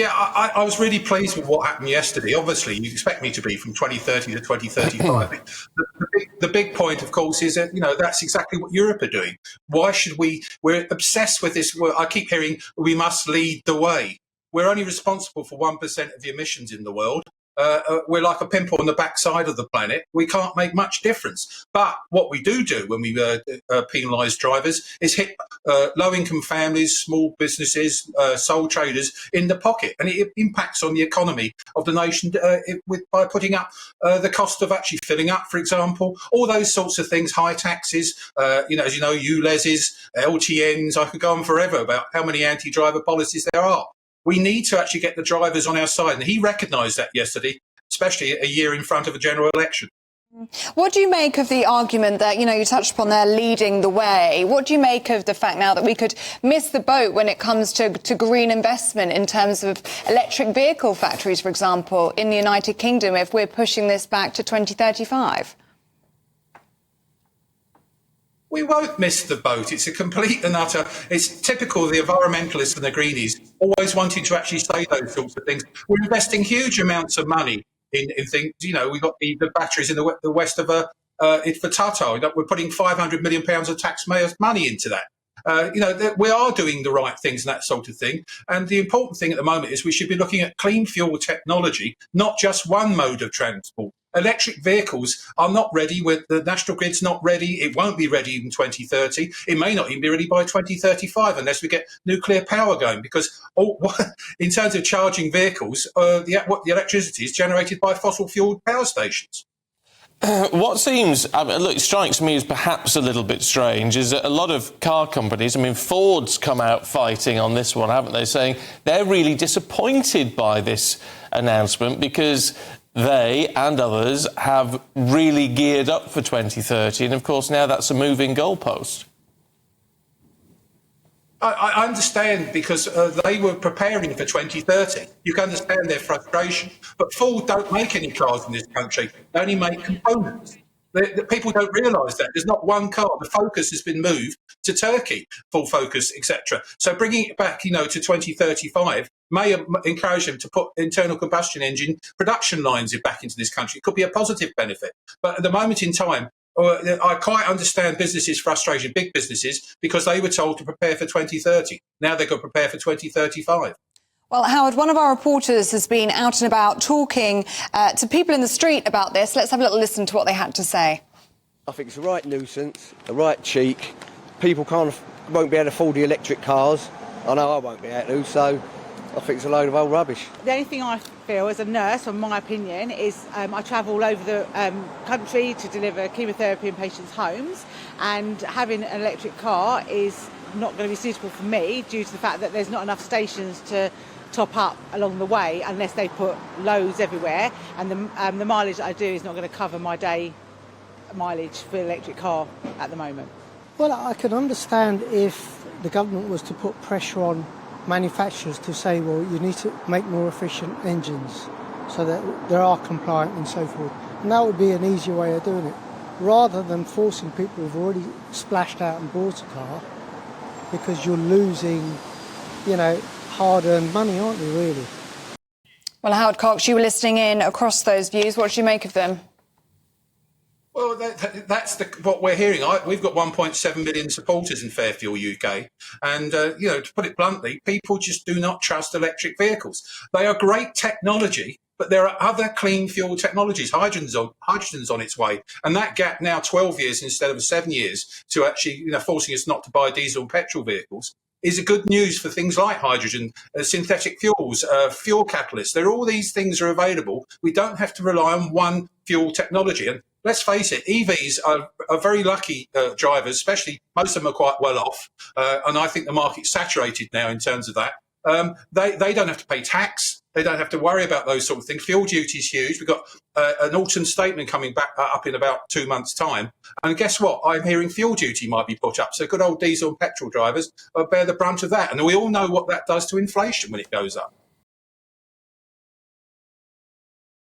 Yeah, I was really pleased with what happened yesterday. Obviously, you expect me to be from 2030 to 2035. The big point, of course, is that, that's exactly what Europe are doing. Why should we? We're obsessed with this. I keep hearing we must lead the way. We're only responsible for 1% of the emissions in the world. We're like a pimple on the backside of the planet. We can't make much difference. But what we do when we penalise drivers is hit low-income families, small businesses, sole traders in the pocket. And it impacts on the economy of the nation by putting up the cost of actually filling up, for example, all those sorts of things, high taxes, as you know, ulezes, LTNs. I could go on forever about how many anti-driver policies there are. We need to actually get the drivers on our side. And he recognised that yesterday, especially a year in front of a general election. What do you make of the argument that, you touched upon there, leading the way? What do you make of the fact now that we could miss the boat when it comes to green investment in terms of electric vehicle factories, for example, in the United Kingdom, if we're pushing this back to 2035? We won't miss the boat. It's a complete and utter... It's typical of the environmentalists and the greenies always wanting to actually say those sorts of things. We're investing huge amounts of money in things. We've got the batteries in the west of for Tata. We're putting £500 million of taxpayers' money into that. We are doing the right things and that sort of thing. And the important thing at the moment is we should be looking at clean fuel technology, not just one mode of transport. Electric vehicles are not ready. The national grid's not ready. It won't be ready in 2030. It may not even be ready by 2035 unless we get nuclear power going. Because in terms of charging vehicles, the electricity is generated by fossil-fueled power stations. What seems, it strikes me as perhaps a little bit strange is that a lot of car companies, Ford's come out fighting on this one, haven't they, saying they're really disappointed by this announcement because they and others have really geared up for 2030, and of course now that's a moving goalpost. I understand because they were preparing for 2030. You can understand their frustration. But Ford don't make any cars in this country. They only make components. The people don't realise that. There's not one car. The focus has been moved to Turkey, full focus, etc. So bringing it back, to 2035 may encourage them to put internal combustion engine production lines back into this country. It could be a positive benefit. But at the moment in time, I quite understand businesses' frustration, big businesses, because they were told to prepare for 2030. Now they've got to prepare for 2035. Well, Howard, one of our reporters has been out and about talking to people in the street about this. Let's have a little listen to what they had to say. I think it's the right nuisance, the right cheek. People won't be able to afford the electric cars. I know I won't be able to, so I think it's a load of old rubbish. The only thing I feel as a nurse, from my opinion, is I travel all over the country to deliver chemotherapy in patients' homes, and having an electric car is not going to be suitable for me due to the fact that there's not enough stations to top up along the way unless they put loads everywhere, and the mileage that I do is not going to cover my day mileage for an electric car at the moment. Well, I can understand if the government was to put pressure on manufacturers to say, well, you need to make more efficient engines so that they are compliant and so forth. And that would be an easier way of doing it, rather than forcing people who've already splashed out and bought a car, because you're losing, hard-earned money, aren't you, really? Well, Howard Cox, you were listening in across those views. What do you make of them? Well, that's what we're hearing. We've got 1.7 million supporters in Fair Fuel UK. And, to put it bluntly, people just do not trust electric vehicles. They are great technology, but there are other clean fuel technologies. Hydrogen's on its way. And that gap now 12 years instead of 7 years to actually, forcing us not to buy diesel and petrol vehicles is a good news for things like hydrogen, synthetic fuels, fuel catalysts. All these things are available. We don't have to rely on one fuel technology. And let's face it, EVs are very lucky drivers, especially most of them are quite well off. And I think the market's saturated now in terms of that. They don't have to pay tax. They don't have to worry about those sort of things. Fuel duty is huge. We've got an autumn statement coming back up in about 2 months' time. And guess what? I'm hearing fuel duty might be put up. So good old diesel and petrol drivers bear the brunt of that. And we all know what that does to inflation when it goes up.